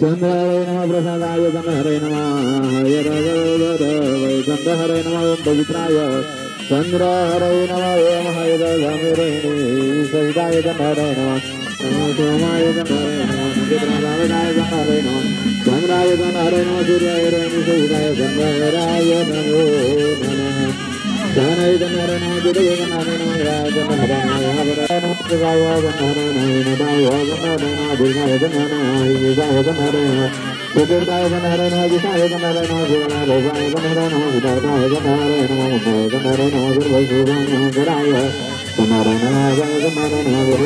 चंद्राय नमः प्रसादाय चंद्राय नमः चंद्राय नमः पवित्राय चंद्राय नमः ओम हयदमिरे सविताय चंद्राय नमः सोमाय चंद्राय नमः नक्षत्राय चंद्राय नमः चंद्राय चंद्राय नमः सूर्याय सविताय चंद्राय नमो नमः Janai Janara Namo Judaya Janara Namo Jaya Janara Namo Jaya Namo Jaya Janara Namo Jaya Janara Namo Jaya Janara Namo Jaya Janara Namo Jaya Janara Namo Jaya Janara Namo Jaya Janara Namo Jaya Janara Namo Jaya Janara Namo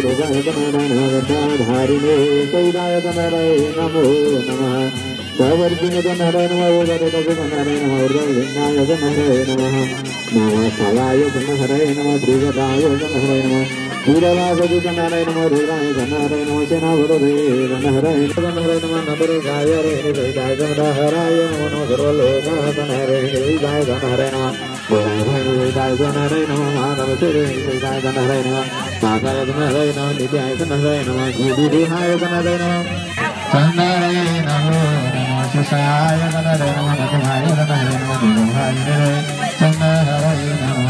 Jaya Janara Namo Jaya Savarjina Janara Namo Jaya Janara Namo Jaya Janara Namo Nama Salaya Janara Namo Dhruvaraya Janara Namo Dhruvaraya Janara Namo Dhruvaraya Janara Namo Sena Varore Janara Namo Nabaraya Jaya Janara Namo Sarvaloka Janara Jaya Janara Namo Jaya Janara Namo Madhava Sere Jaya Janara Namo Sakaya Janara Namo Nitya Janara Namo Jidihaya Janara Namo Janara Namo Susaya Janara Namo Nakamaya Janara Namo Dhruvaraya Janara Namo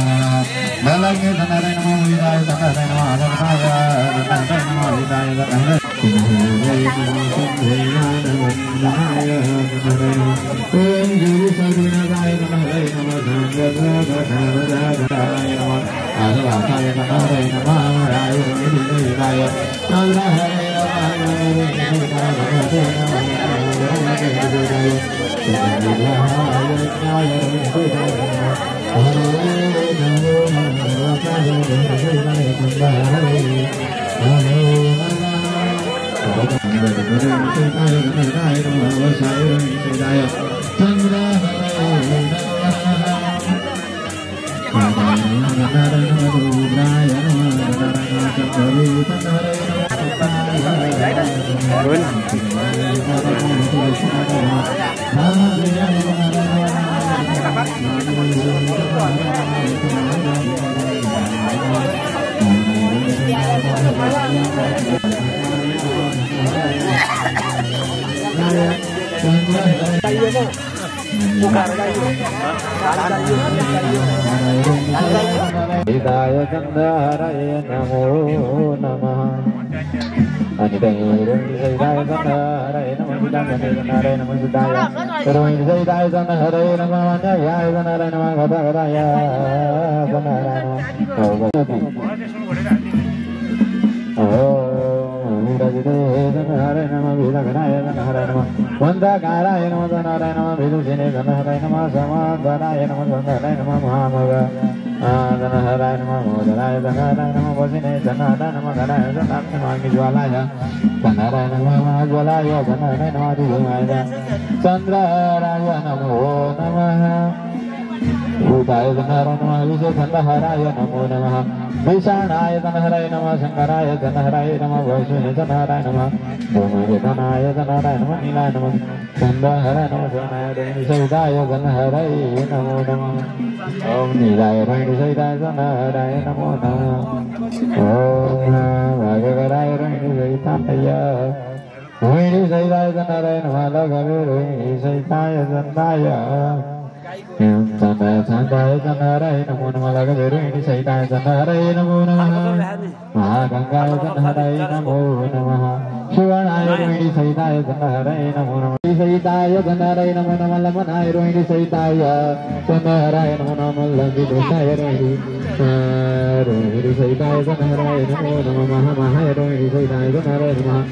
Balaya Janara Namo Vidaya Janara Namo Adavaya Janara Namo Vidaya Janara Om Guru Sarvinaya Janara Namo Janara Namo Adavaya Janara Namo Raya Vidaya Janara Hidaya Jandaraya Namo Namah Anitaya Hidaya Jandaraya Namo Hidaya Jandaraya Namo Hidaya Hidaya Jandaraya Namo Jaya Jandaraya Namo Gadagaya Jandaraya Namo Jandaraya Namo Vidaganaya Jandaraya Namo Vandakaraya Namo Jandaraya Namo Vidusine Jandaraya Namo Samadharaya Namo Jandaraya Namo Mahamaga Jandaraya Namo Jandaraya Jandaraya Namo Vasine Jandaraya Namo Jandaraya Jandaraya Namo Agijwalaya Jandaraya Namo Agijwalaya Jandaraya Namo Adhivamaya Chandraraya Namo Namaha Udaya Jandaraya Namo Vise Jandaraya Namo Namaha Vishanaya Jandaraya Namo Shankaraya Jandaraya Namo Vaishune Jandaraya Namo Dhamaya Jandaraya Namo Nilaya Namo Jandaraya Namo Janaya Deni Saudaya Jandaraya Namo Namo Om Nilaya Deni Saudaya Jandaraya Namo Namo Om Bhagavaraya Deni Saudaya Deni Saudaya Jandaraya Namo Lagave Deni Saudaya Jandaraya Jandaraya Jandaraya Namo Namo Lagave Deni Saudaya Jandaraya Namo Namo Mahagangaya Jandaraya Namo Namo Shivanaya Rohini Saitaya Jandaraya Namo Namo Saitaya Jandaraya Namo Namo Lamanaya Rohini Saitaya Jandaraya Namo Namo Lamvidusaya Rohini Rohini Saitaya Jandaraya Namo Namo Mahamahaya Rohini Saitaya Jandaraya Namo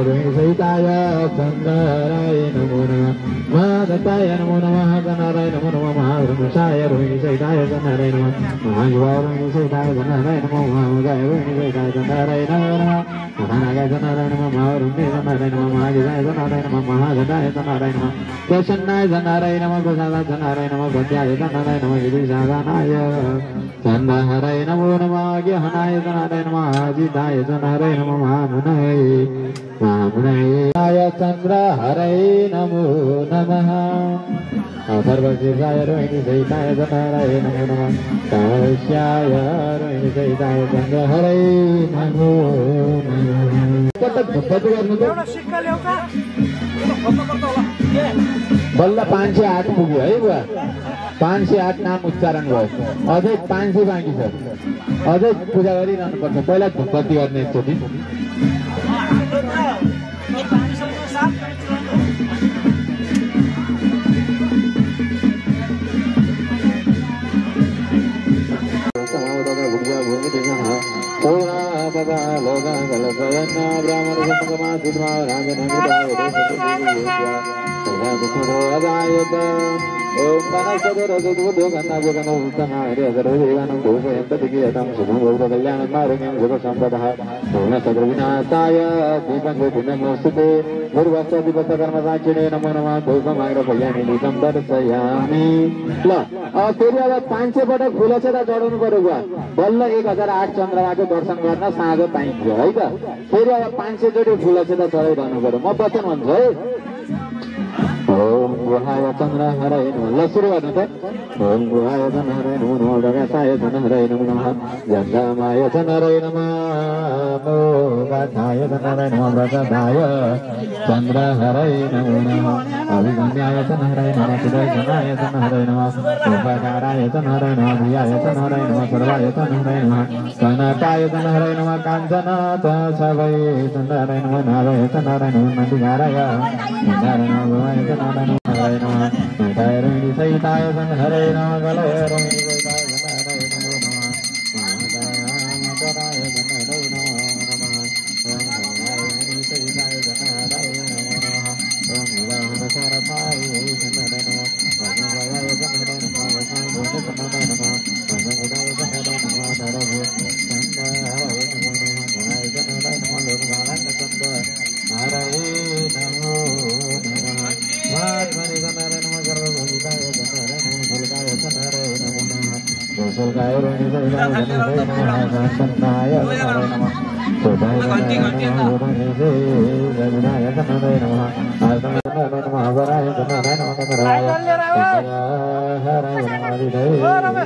Rohini Saitaya Jandaraya Namo Namo Mahadataya Namo Namo Jandaraya Namo Namo Mahabrahmasaya Rohini Saitaya Jandaraya Namo Mahajva Rohini Saitaya Jandaraya Namo Mahamagaya Rohini Saitaya Jandaraya Namo Namo Mahanagaya Jandaraya Namo Maharumni Jandaraya Namo Mahajaya Jandaraya Namo Mahajadaya Jandaraya Namo Dashanaya Jandaraya Namo Gosala Jandaraya Namo Gandhyaya Jandaraya Namo Gidishaganaya Jandaraya Namo Namo Agyahanaya Jandaraya Namo Ajidaya Jandaraya Namo Mahamunaya Mahamunaya Chandraharaya Namo Namaha Sarvasiraya Rohini Saitaya Jandaraya Namo Namo Kavalsyaya Rohini Saitaya Jandaraya Namo Namo बल्ल 508 पुग्यो है बुवा 508 नाम उच्चारण भयो अझै 500 बाँकी छ अझै पूजा गरिरहनु पर्छ पहिला धुपबत्ती गर्ने एकचोटि फेरि अब 500 पटक फुलछेदा चढाउनु पर्यो बुवा बल्ल 1008 चन्द्रमाको दर्शन गर्न साँझ पाइन्छ है त फेरि अब 500 चोटि फुलछेदा चढाइरहनु पर्यो म वचन भन्छु है ओम गुहाय चन्द्रहराय नमः ल सुरु गर्नु त ओम गुहाय चन्द्रहराय नमः जगताय चन्द्रहराय नमः जगमाय चन्द्रहराय नमः मोगाय चन्द्रहराय नमः व्रतदाय चन्द्रहराय नमः अभिगम्याय चन्द्रहराय नमः सुदर्शनाय चन्द्रहराय नमः उपकाराय चन्द्रहराय नमः भियाय चन्द्रहराय नमः सर्वाय चन्द्रहराय नमः कनकाय चन्द्रहराय नमः काञ्चनाथ सवै चन्द्रहराय नमः नाराय चन्द्रहराय नमः नन्दिकाराय चन्द्रहराय नमः हरे नमः हरे सहिताय हरे नमः गलय रोहिणी सहिताय हरे नमो नमः महादाय हरे नमो नमः हरे सहिताय हरे नमो नमः ओम उदाहरण सरताय हरे नमः भगवाय हरे नमः भगवाय हरे नमः भगवाय हरे नमः धरभो चंद हरे नमो नमः भगवाय हरे नमः लोकवाला चंद हरे नमो Mari Ganara Nama Garva Bhagavaya Ganara Nama Bhagavaya Ganara Nama Nama Gosalkaya Rani Saidaya Ganara Nama Santaya Ganara Nama Sodaya Ganara Nama Rani Saidaya Ganara Nama Asana Ganara Nama Avaraya Ganara Nama Ganaraya Haraya Nama Vidaya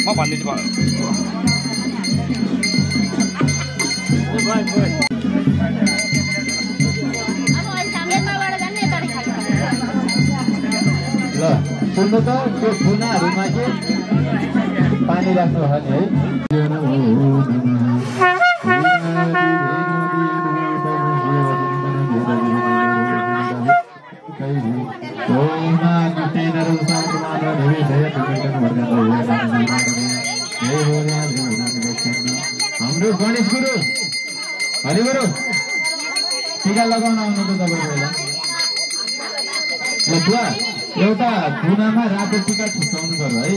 म भन्दिन्छु ल सुन्नु त त्यो थुनाहरूमा चाहिँ पानी राख्नु हो नि है हाम्रो गणेश गुरु हरि गुरु टीका लगाउन आउनु त तपाईँ पहिला एउटा थुनामा रातो टीका छुट्याउनु पर्यो है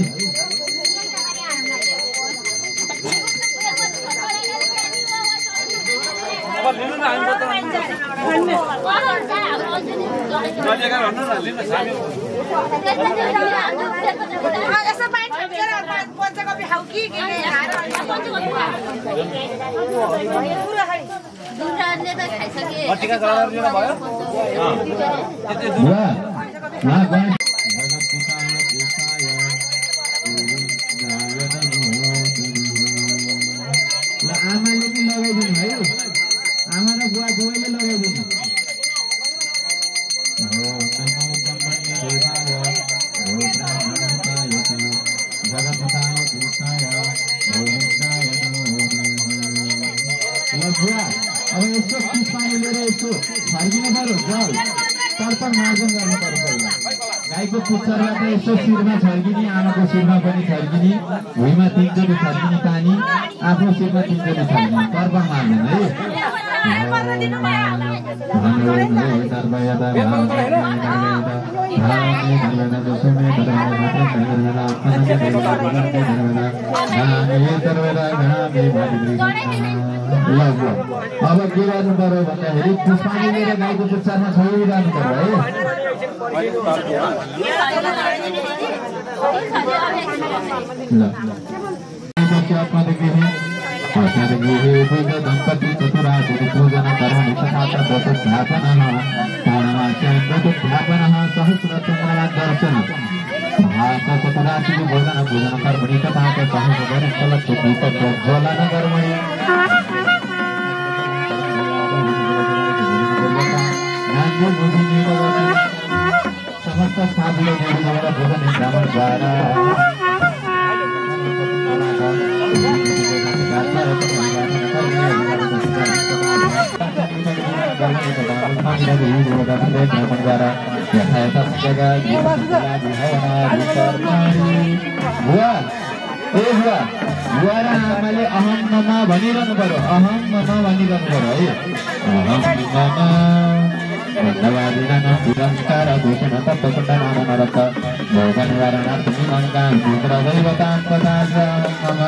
आमाले पनि लगाइदिनु है आमा र बुवा दुवैले लगाइदिनु अब यसो पानी लिएर यसो फर्किनु पर्यो जल तर्पण मार्जन गर्नु पर्यो पहिला गाईको पुच्छरबाट यसो शिरमा छर्किने आमाको शिरमा पनि छर्किने भुइँमा 3 चोटि छर्किने पानी आफ्नो शिरमा 3 चोटि छर्किने तर्पण मार्जन है अब के गर्नु पर्यो भन्दाखेरि पुष्पानी लिएर गाईको पुच्छरमा छोडिरहनु पर्यो है दंपति चतुराशि पूजन कर्मणि तथा सहस्रतुंगदर्शन चतुराशि भोजन पूजन कर्मणि तथा सहस्रज्वलन कर्मणि समस्त साधुले भोजन ब्राह्मण द्वारा आमाले अहम ममा भनिरहनु पर्यो अहम ममा भनिरहनु पर्यो है अहम ममा पुरस्कार घोषण तत्वकुण्डनामनरत भोगनिवारणार्थं मङ्गां पुत्रदैवतां पदार्थं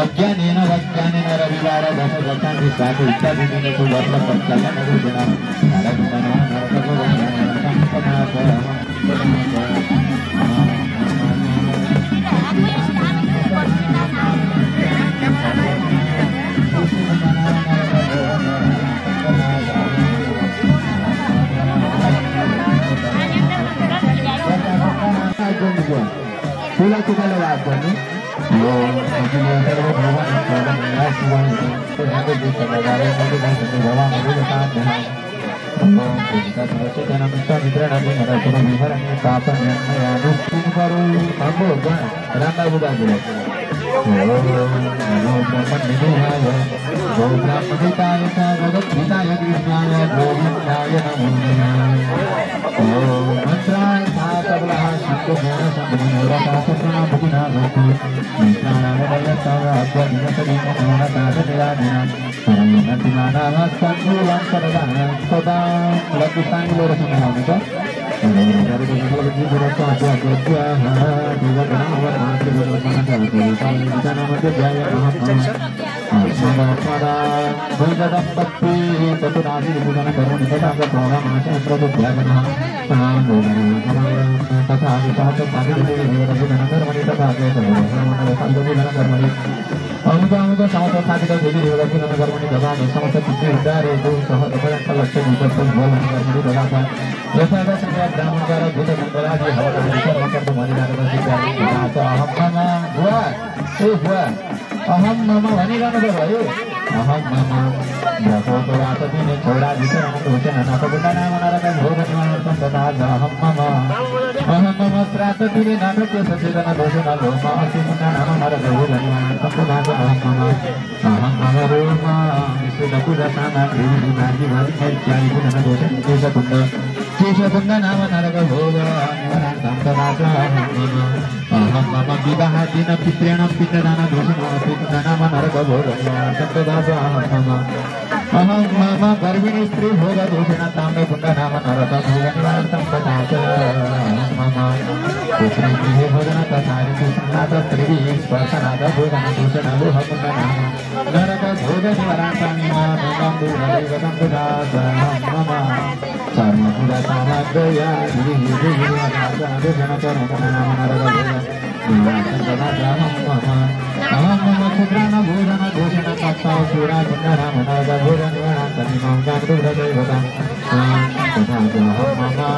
अज्ञानेन वज्ञानेन रविवार दश दशान्ति स्वाति इत्यादि दिनेषु वर्षपञ्चलनरूपेण Pula kita lewat ni, अहम मम भनिरहनु भयो अहम मम भगवतो रातदिने छोडा वितरण दोषण नकबुण्ड नाम नरक भोग निवारणं तथा अहम मम प्रातदिने नाटक्य सचेतन दोषण लोम अतिमुण्ड नाम नरक भोग निवारणं तथा अहम मम रोम विष्णुपुरसाना देवी भागी भागी चारि गुण दोषण केशकुण्ड नाम नरक भोग निवारणं तथा अहम मम विवाह दिन पितॄण पितृदान दोषण पितृ नाम नरक भोग निवारणं तथा अहम मम गर्भिणी स्त्री भोग दोषण ताम्र कुंड नाम नरक भोग निवारणं तथा मम पुत्री गृहे भोजन तथा ऋतुस्नात स्त्री स्पर्शनाद भोजन दोषण लोह कुंड नाम नरक भोग निवारणं मम दूरदैवतं तथा मम सर्वपुरा सामग्रया दोषण कर्म नाम नरक भोग निवारणं तथा अहम मम क्षुद्रान भोजन दोषण तथा सूरा कुंड नाम नरक भोग निवारणं तथा दूरदैवतं तथा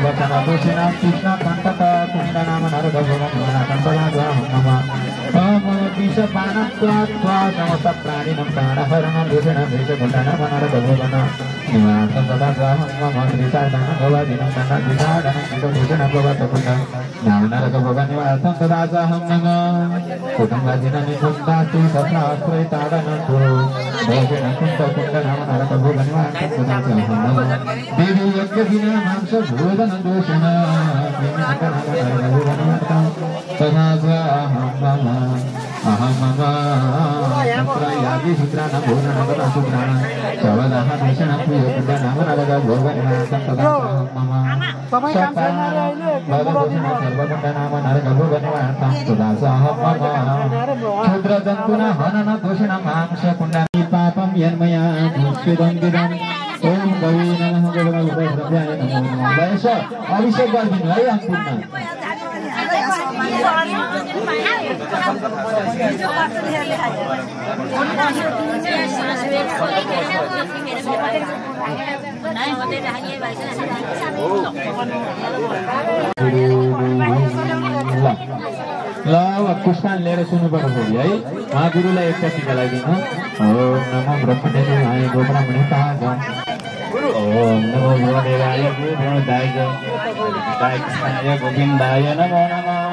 वचन दोषिण कृष्ण कंटक कुंड नाम नरक भोग निवारणं तथा मम विषपानत्वा समस्त प्राणिनं प्राणहरणं दोषण विषकुंड नाम नरक भोग निवारणं तथा मम त्रिसाधन भवदिनं तथा त्रिसाधनं दोषण भवतकुंड नाम नरक भोग निवारणं तथा मम कुटुंबादिनं निकुंडास्ति सत्राश्रयताडनं दोषण कुंड नाम नरक भोग निवारणं तथा मम देवी यज्ञ मांस भोजन दोषण तथा अहम मम यागी शुक्रान भोजन तथा शुक्रान सवदह दोषण प्रिय कुंड नाम नरक भोग निवारणं तथा मम भगदोषण सर्वकुंड नाम नरक भोग निवारणं तथा क्षुद्र जंतुन हनन दोषण मांस कुंड पापं यन्मया दुष्कृतं विदं ओम कवि नमः भगवते नमो नमः वैस अभिषेक गरिदिनु है सम्पूर्ण ल पुष्पान लिएर सुन्नु पर्यो है महागुरुलाई एकचोटि लगाइदिनु ओम नमो ब्रह्मदेवाय गोब्राह्मणेताय ओम नमो भगवदेवाय गोब्राह्मणेताय कृष्णाय गोविन्दाय नमो नमः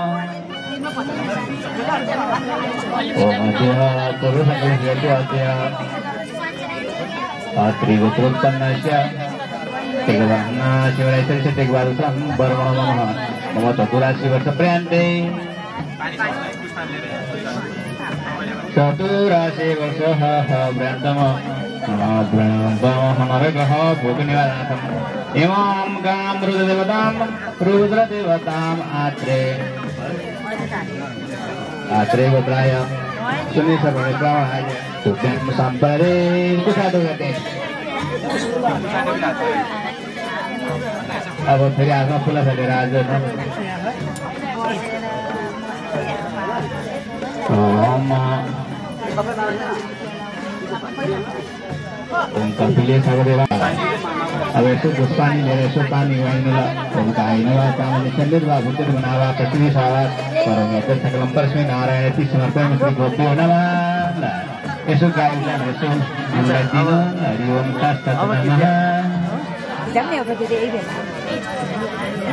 ओम अद्य पुरुषस्य त्रिगोत्रोत्पन्नस्य तेगवाहना शिवरायस्य तेगवादुसं वर्मणो नमः मम चतुराशि वर्षपर्यन्ते चतुराशि वर्षः व्रतम नरकः भोग निवारणम् इमां गां रुद्रदेवताम् आत्रे गोत्राय सुनि सर्वनिर्वाहाय तुभ्यं सम्परे कुशादुगते अब फेरि आफ्नो फुला छलेर आज ओम कपिले सगदेवा अब यसो पुष्पानी लिएर यसो पानी वाइनुला ओमका आइनुला कामले सन्देशवा भूतेर बनावा पृथ्वी सावा परमेश्वर सकलम परस्मै नारायण ति समर्पयामि श्री गोप्यो नमः यसो गाईलाई यसो हामीलाई दिनु हरि ओम तत्सत् नमः जम्मै अब त्यो यही बेला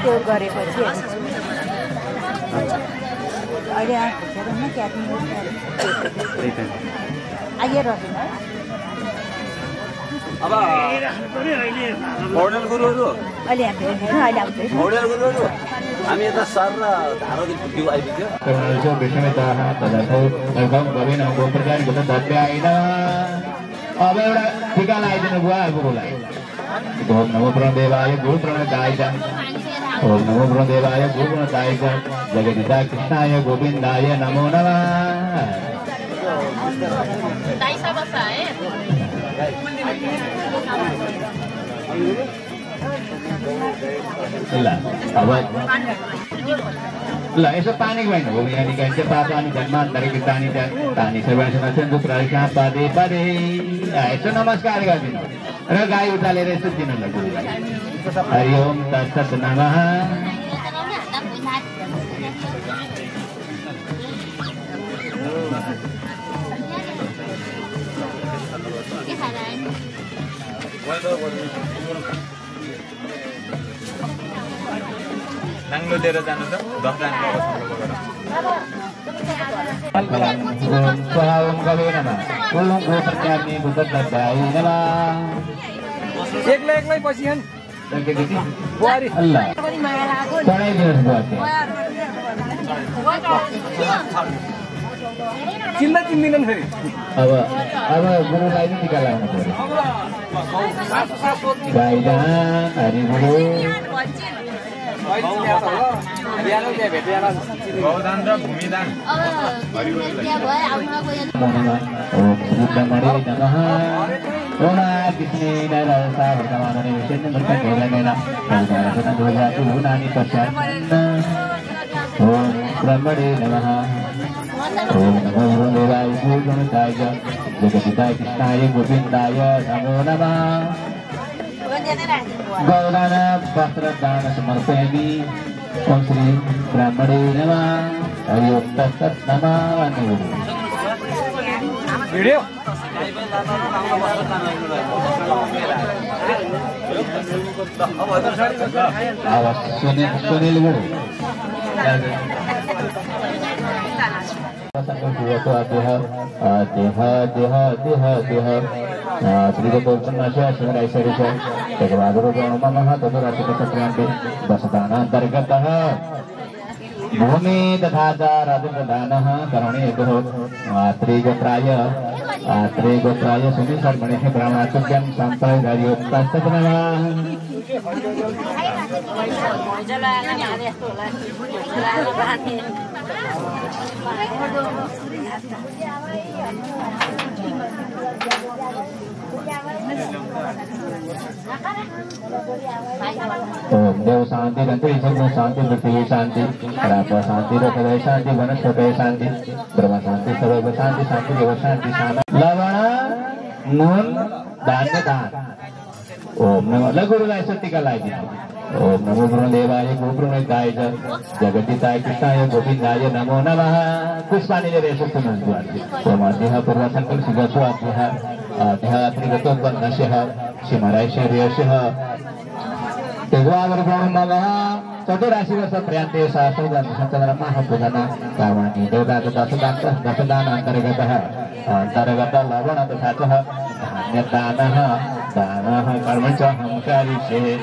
त्यो गरेपछि अहिले आफूमा क्याटिङ आइरहेको अब मोडल गुरुहरू अहिले अहिले आउँछ मोडल गुरुहरू हामी यता सर र धारोदेखि पुग्यो आइपुग्यो अब एउटा टिका लगाइदिनु बुवा गुरुलाई ओम नमो ब्रह्मदेवाय गुरु प्रणदाय ओम नमो ब्रह्मदेवाय गुरु प्रणदाय जगदिता कृष्णाय गोविन्दाय नमो नमः ल यसो पानी गएन हो यहाँ निकाल्छ पापा अनि जन्मान्तरी तानी तानी सर्वसनसन दुप्रायसा पदे पदे यसो नमस्कार गरिदिनु र गाई उचालेर यसो दिनु ल गुरुलाई हरि ओम तत्सत् नमः नाङ्लो लिएर जानु त 10 जना एक्लै पछि बुहारी चिन्दिनन् फेरि अब गुरुलाई नै टिका लगाउनु पर्यो गौदान र भूमिदान ब्रह्मणे नमः ओम नमो देवाय गणेशाय जगदिताय कृष्णाय गोविन्दाय नमो नमः गौदान वस्त्रदान समर्पयामि ओम श्री ब्रह्मणे नमः हरि ओम तत्सत् नमः भिडियो सुनील गुरु अंतर्गत भूमि तथा राजप्रधानः करणेभ्यो त्रिगोत्राय सुनिशर्मणेः ब्राह्मणाचुर्यं ओम देव शांति अंतरिक्ष शांति पृथ्वी शांति राप शांति हृदय शांति वनस्पति शांति ब्रह्म शांति सर्व शांति शांति देव शांति लवण नून धान्य दान ओम नमो गुरुलाई सत्यका लागि ओम नमो गुरुदेवाय गुरुप्रणिताय जगदिताय कृष्णाय गोविन्दाय नमो नमः पुष्पाणिले रेसो सुनन्ति ओम अध्यः पूर्व संकल्प सिगतो अध्यः अध्यात्मिकतो वर्णस्यः सिमरायश्वर्यस्यः तेगवावरगुण नमः चतुराशि वर्ष पर्यन्ते शास्त्रदान सन्तरमा हपुदन कामणी देवदात दशदान अंतर्गत लवण तथा च धान्यदानः दानः कर्म च हम करिष्ये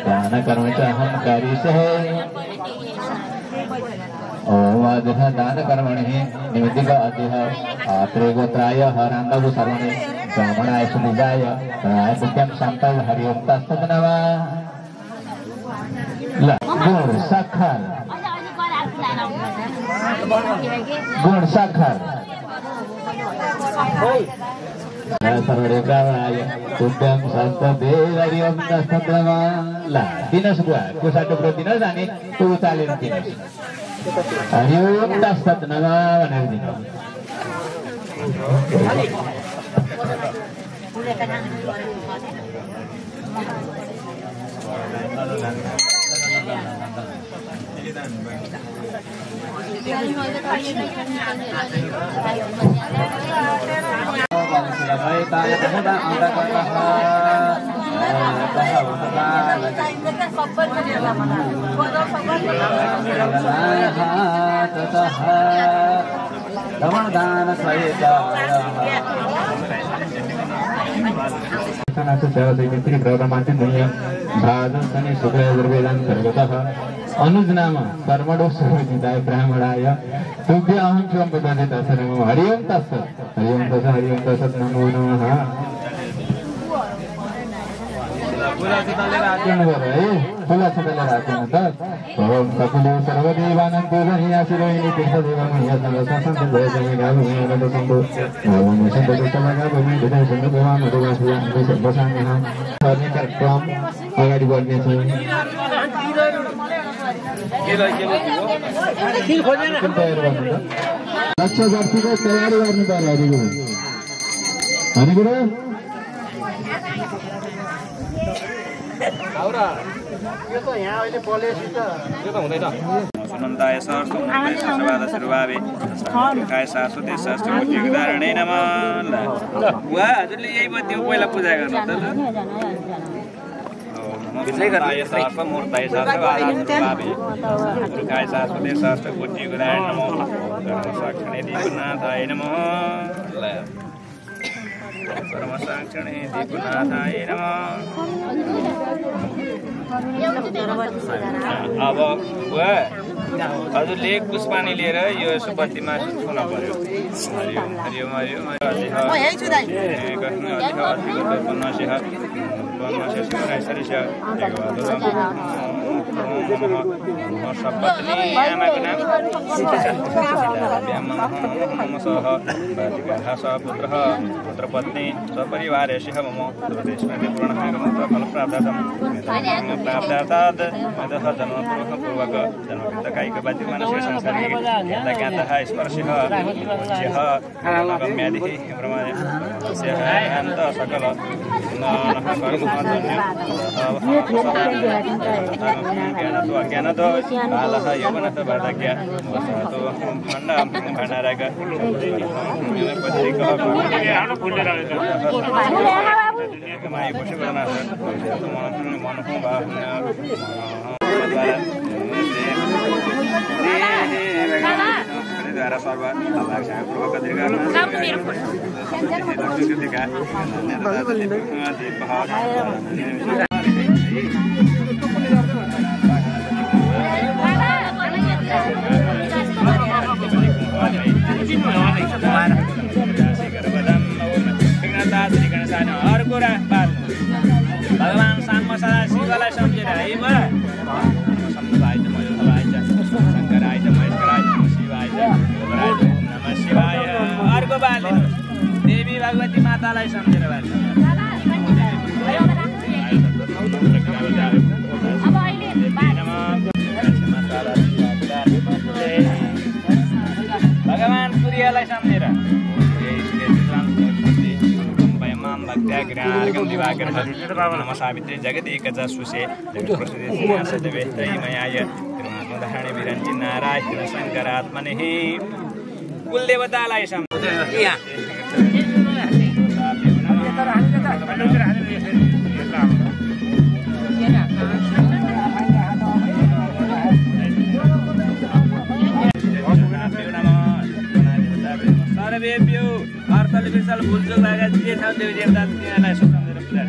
दान कर्म च हम करिष्ये ओम अध्यः दान कर्मणि निमित्तिक अध्यः त्रिगोत्राय हरान्दव सर्वणे ब्राह्मणाय सुनिजाय प्राय सत्यं शान्तं हरि ओम तत्सत् नमः गुण साखर सर्वदेवताय तुभ्यं शान्तवे हरि ओम तत्सत् नमः ला दिनुहोस् बुवा कुसाटो ब्रो दिनुहोस् अनि तु उचालेर दिनुहोस् हरि ओम तत्सत् नमः भनेर दिनुहोस् अनुज नाम कर्मणो सर्वजिताय ब्राह्मणाय तुभ्य अहं स्वं पदानि तत्सर्वं हरि ओम तत्सत् हरि ओम तत्सत् नमो नमः फुला छताले राख्नु त ओम कपिलो सर्वदेवानं पूजनीय शिरोहिणी तीर्थदेवं यज्ञ संत भोजने गावो नमो संतो नमो संतो तलगा भूमि हृदय संत भगवान मधुवासिया सर्वसाङ्गः गर्ने कार्यक्रम अगाडि बढ्ने छ लक्ष्य गर्छिको तयारी गर्नु पर्यो हरिगुरु यो त यहाँ अहिले पोलेसी त यो त हुँदैन सुनन्ताय सहस्रमुखाय सहस्रपादशर्वाभे सहस्रमुखाय शाश्वते सहस्रमूर्तिधारणे नमः। वा हजुरले यही बत्ती पहिला पूजा गर्नु त ल। सहस्रमूर्ताय सहस्रपादशर्वाभे सहस्रमुखाय शाश्वते सहस्रमूर्तिधारणे नमः। साक्षणे दीपनाथाय नमः। परमसाक्षणे दीपनाथाय नमः। अब हजुरले पुष्पानी लिएर यो सुपत्तीमा सुत्न पर्यो। हरिओम हरिओम हरिओम सपत्नी आमाको नाम पुत्रः पुत्रपत्नी सपरिवारेषः मम फलप्राप्तार्थं प्राप्तार्थात् मदः जन्मपूर्वक जन्मकृतकायिकबाध्यमानस्य संसारे ज्ञातः स्पर्शः उच्यः गम्यादिः प्रमाणस्य अन्तः सकल ज्ञानतो बालः यौवनतो वार्धक्य वसतो भण्डारक द्वारा सर्व पूर्वक भगवान साममा शिवलाई सम्झेर है शङ्कराय महेश्वराय शिवाय नमः शिवाय। अर्को बाल देवी भगवती मातालाई सम्झेर भगवान सूर्यलाई सम्झेर नमः सावित्री जगदेकच सुषे जगत्प्रसिद्धे त्रयीमयाय त्रिमात्मधारणे विरञ्चि नारायण शङ्करात्मने कुलदेवतालाई सर्वेभ्यो अर्थले विशाल भुलचुक भएका जे छ देवी देवता तिनीहरूलाई सम्झेर पूजा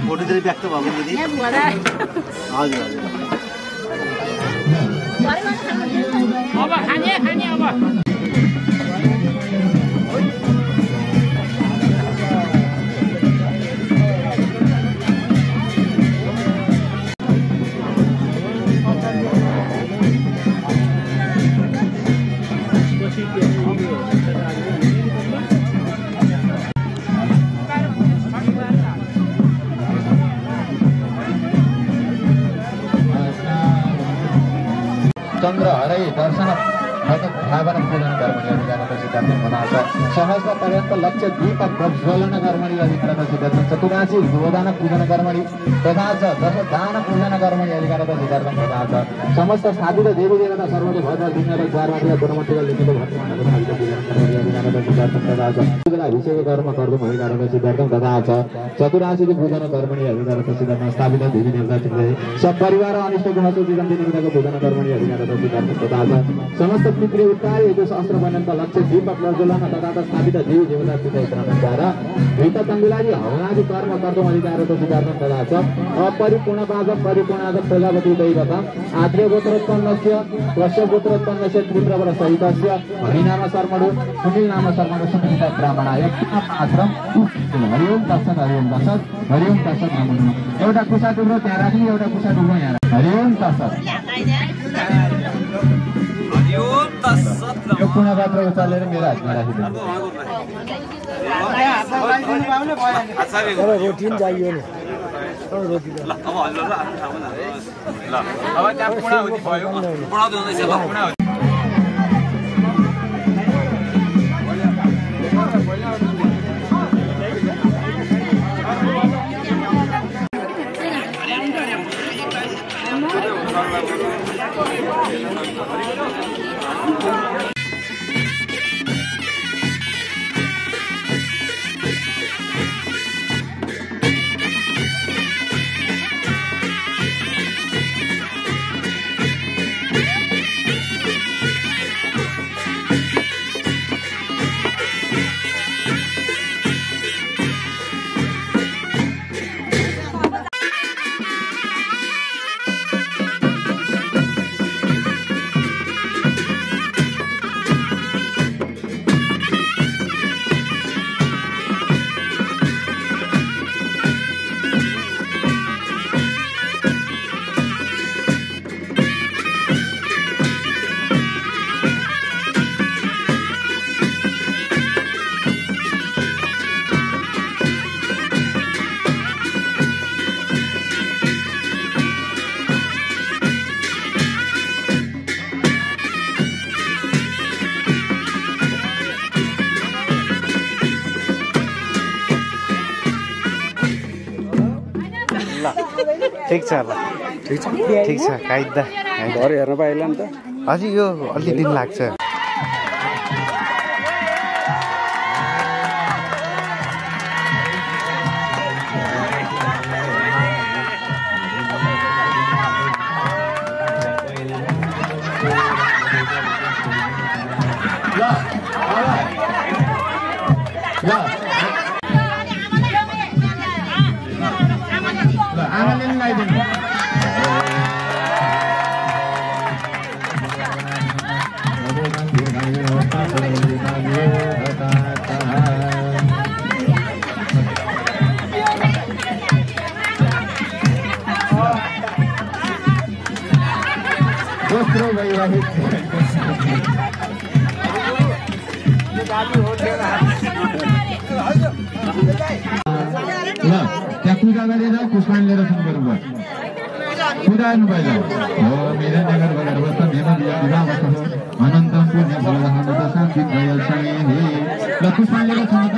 फोटोतिर व्यक्त भएको दिदी हजुर हजुर अब खाने अब चन्द्र हरै दर्शन भावन पूजन कर्मणि अधिकारत सिद्धार्थं तथाच सहस्र पर्यन्त लक्ष्य दीप प्रज्वलन कर्मणि अधिकारत सिद्धार्थं चतुरासी गोदान पूजन कर्मणि तथाच दश दान पूजन कर्मणि अधिकारत सिद्धार्थं तथाच समस्त स्थापित देवी देवता सर्वतो भद्र दिनर द्वारमादिका गुणमतिका लिखित भक्तमानको स्थापित पूजन कर्मणि अधिकारत सिद्धार्थं तथाच अभिषेक कर्म कर्तुम् अधिकारत सिद्धार्थं तथाच चतुरासी पूजन कर्मणि अधिकारत सिद्धार्थं स्थापित देवी देवता चित्ते सपरिवार अनिष्ट गुणतो दिगन्ति निमित्तको पूजन कर्मणि अधिकारत सिद्धार्थं तथाच समस्त पितृ उत्तार यो शास्त्र पर्यन्त लक्ष्य दीप प्रज्वलन तथा स्थापित देवी देवता चित्तद्वारा वित तंगुलाजी हवनादि कर्म कर्तुम् अधिकारत सिद्धार्थं तथाच अपरिपूर्ण पाद परिपूर्णाद प्रजापति दैवत आद्य गोत्रोत्पन्नस्य वश्य गोत्रोत्पन्नस्य पुत्रवर सहितस्य हरिनाम शर्मणु सुनील नाम शर्मणु सुनील ब्राह्मणाय आश्रम हरि ओम तत्सत् हरि ओम तत्सत् हरि ओम तत्सत् नमो नमः एउटा कुसा टुक्रो त्यहाँ राख्नु एउटा कुसा टुक्रो यहाँ हरि ओम तत्सत् यो पुनः पात्र उचालेर मेरो हातमा राखिदिनु रोटी पनि चाहियो नि रोटी ल अब हल्लो र आफ्नो ठाउँमा ल अब त्यहाँ पुणा हुँदै भयो पुणाउँदै हुँदैछ ल पुणा ठीक छ ल ठीक छ काइदा घर हेर्न पाइला नि त हजुर यो अलि दिन लाग्छ त्यहाँ पूजा गरेर पुष्पान लिएर सुरु गर्नुभयो पूजा गर्नुभयो हो मेरो नगर भएर बस्दा मेरो विवाह भएको अनन्तम पुण्य फलदाहन शान्ति दयाल सँगै ल पुष्पान लिएर सुरु त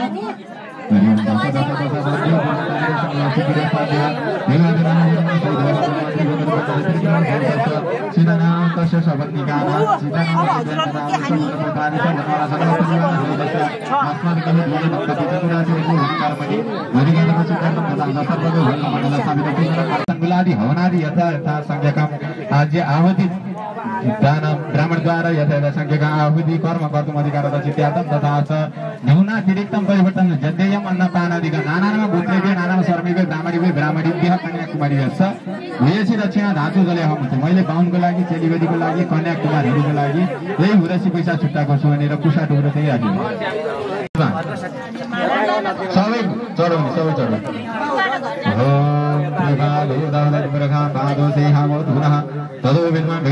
हवनादि यथा यथा संज्ञकम आज आहुति दान ब्राह्मण द्वारा यथा यथा संज्ञक आहुति कर्म कर्तुम् अधिकारत चित्यार्थं तथा च न्यूनातिरिक्तं परिवर्तन जद्ययम् अन्नपानादिक नानानाम गोत्रेभ्यः नानाम शर्मेभ्यः ब्राह्मणेभ्यः ब्राह्मणीभ्यः कन्याकुमारीभ्यः यही दक्षिणा धातु जले हुन्छ मैले बाहुनको लागि चेलीबेटीको लागि कन्याकुमारीहरूको लागि यही हुरसी पैसा छुट्टाएको छु भनेर कुसा टुक्रो चाहिँ राखिनु सबै चढाउने सबै चढाउने तदो विद्वान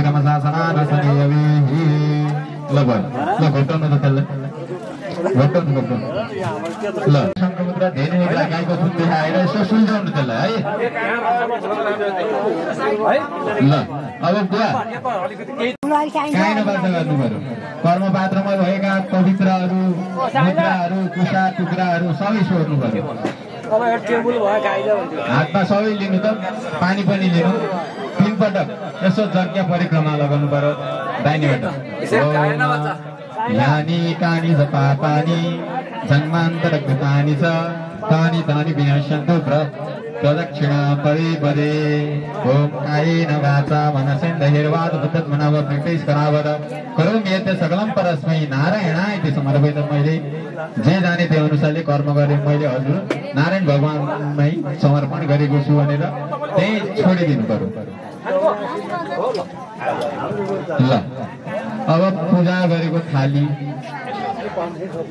ल भयो ल घोटाउनु त त्यसलाई घोटाउनु ल शङ्खमुद्रा धेरै गाईको सुन देखाएर यसो सुल्झाउनु त्यसलाई है ल अब बुवा काहीँ नपाल्छ गर्नु पर्यो कर्मपात्रमा भएका पवित्रहरू मुद्राहरू कुसा टुक्राहरू सबै सोर्नु पर्यो हातमा सबै लिनु त पानी पनि लिनु 3 पटक यसो यज्ञ परिक्रमा लगाउनु पर्यो दाहिनेबाट यानी कानी च पापानी जन्मान्तर कृतानि च तानि तानि विनाशन्तु प्रदक्षिणा पदे पदे ओम कायेन वाचा मनसेन्द्रियैर्वा तद्मनः प्रकृतिस्करावद करोमि यत् सकलं परस्मै नारायणाय इति समर्पयित मैले जे जाने त्यो अनुसारले कर्म गरे मैले हजुर नारायण भगवानमै समर्पण गरेको छु भनेर त्यही छोडिदिनु पर्यो ल अब पूजा गरेको थाली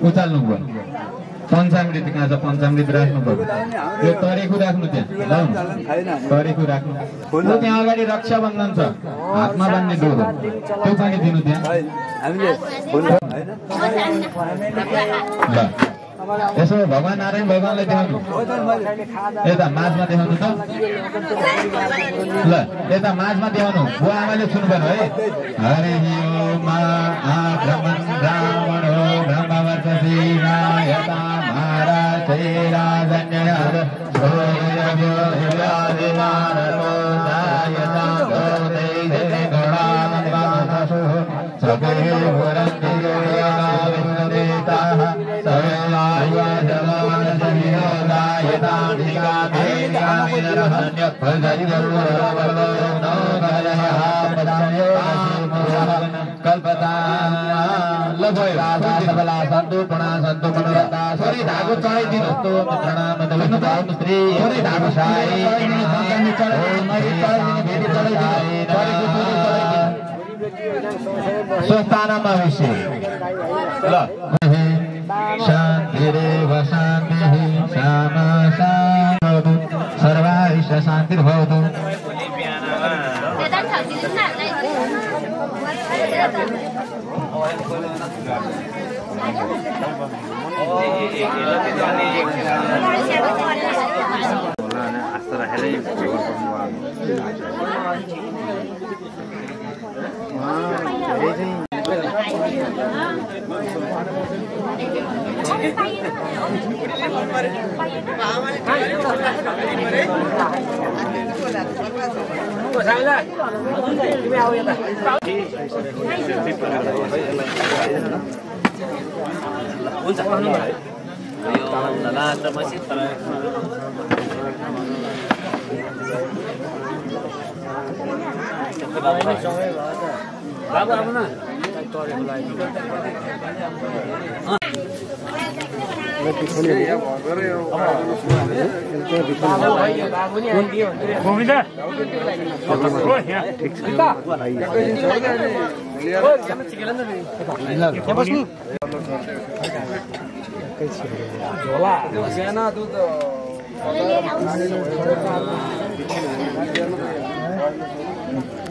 उचाल्नु पर्यो पञ्चामृत कहाँ छ पञ्चामृत राख्नु पर्यो यो तरेखु राख्नु त्यहाँ तरेखु राख्नु त्यहाँ अगाडि रक्षाबन्धन छ हातमा बान्ने डोरो त्यो पनि दिनु त्यहाँ ल यसो भगवान नारायण भगवानलाई देखाउनु यता माझमा देखाउनु त ल यता माझमा देखाउनु बुवा आमाले सुन्नु पर्यो है हरि ओम आक्रमण रावणो ब्रह्मवर्चसीनायता महाराज राजन्यः स्वस्थानमा विषय ल शान्तिरेव शान्तिः श्यामा शान्तिर्भवतु सर्वारिष्ट शान्तिर्भवतु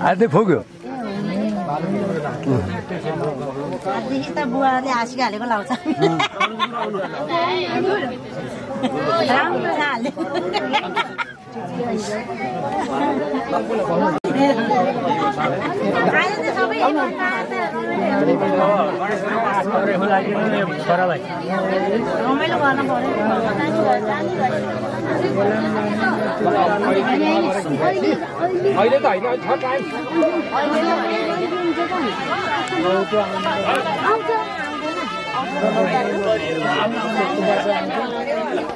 आधे फोग्यो देखि त बुवाले हाँसी हालेको लाउँछ राम्रो हाल्यो रमाइलो गर्न अहिले त होइन छ टाइम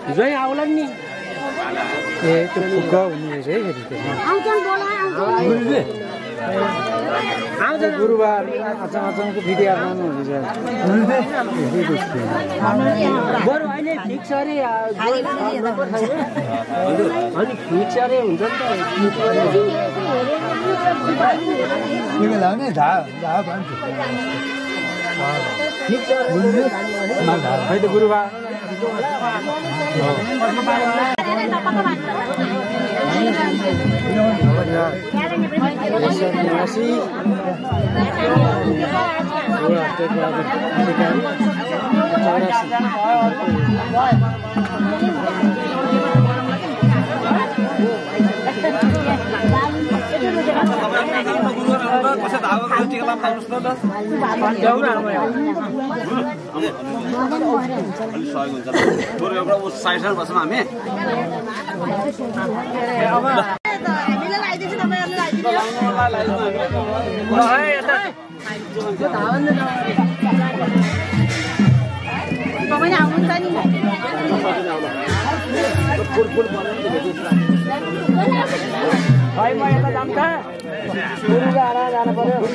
हिजो आउला नि ए त्यो फुक्का हुने रहेछ है फेरि गुरुबार अचानक भिडियो बनाउनु हुन्छ बरु अहिले फिक्स अरे अनि फिक्स अरे हुन्छ नि त खै त गुरुबार कसै धागो टिका लाउनुहोस् न अलि सहयोग हुन्छ बरु एउटा उ साइड साइड बस्छौँ हामी जानु पर्यो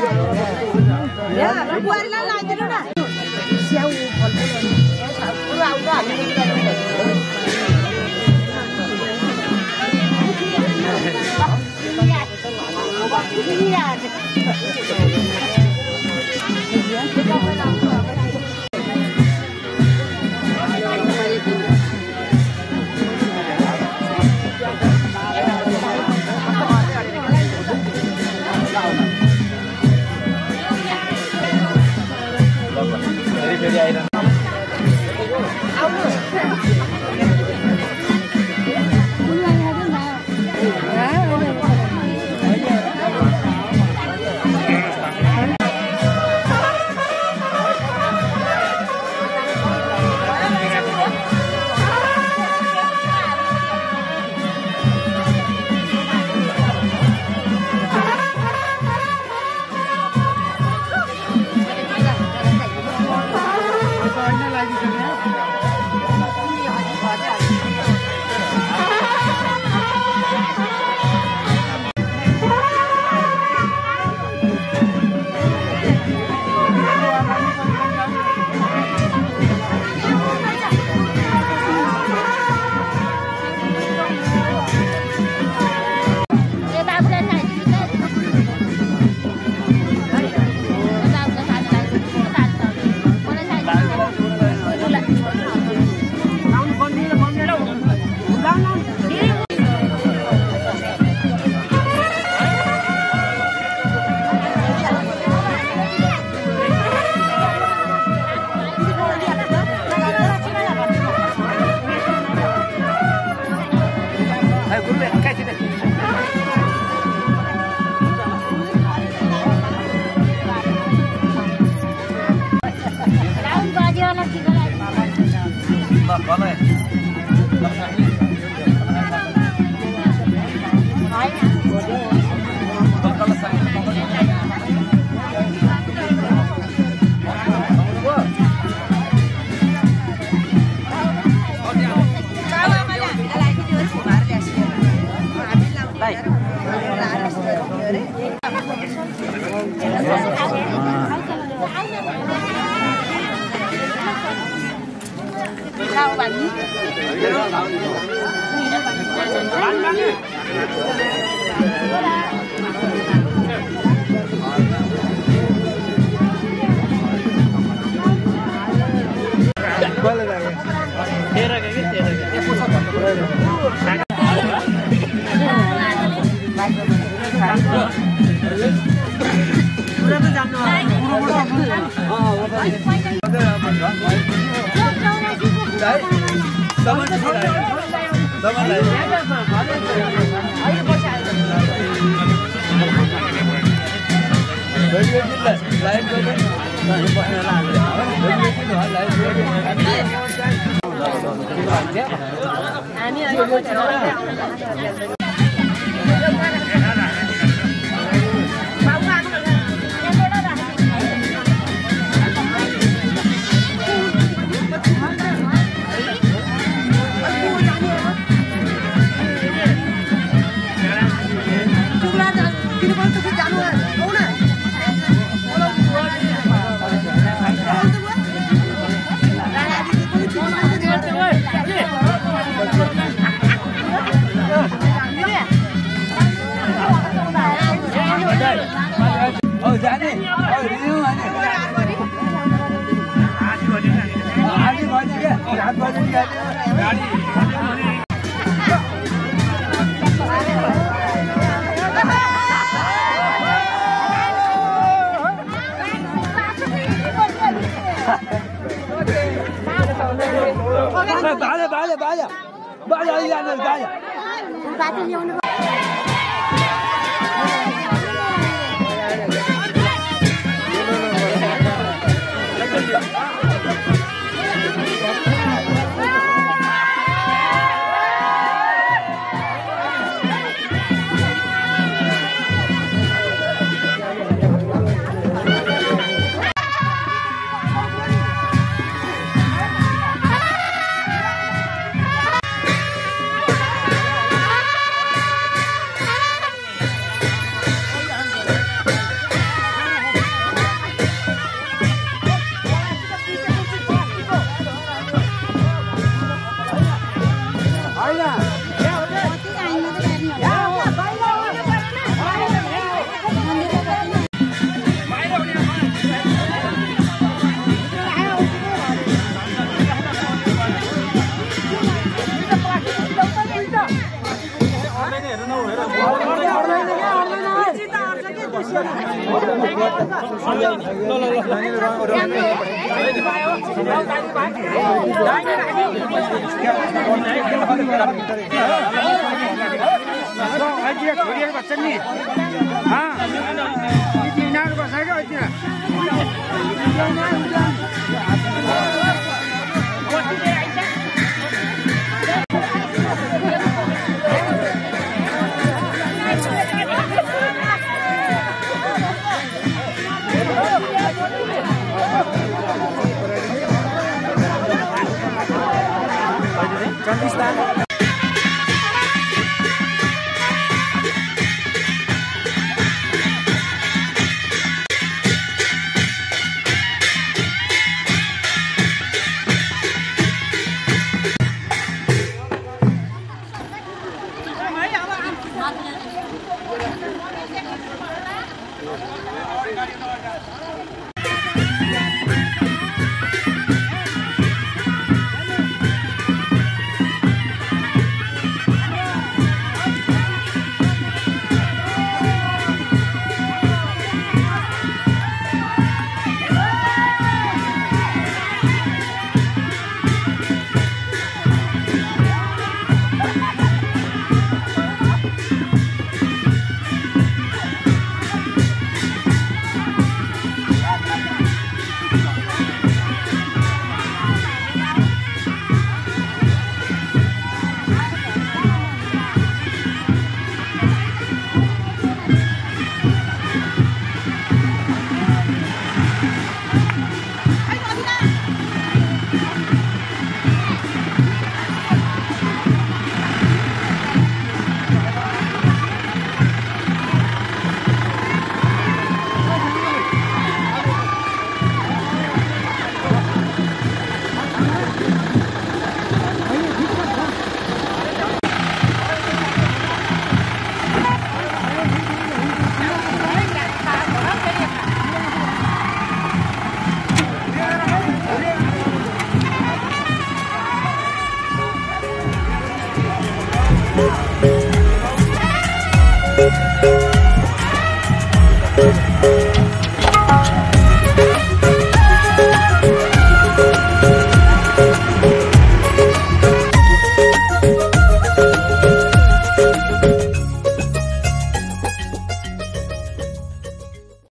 Batin yung Gracias.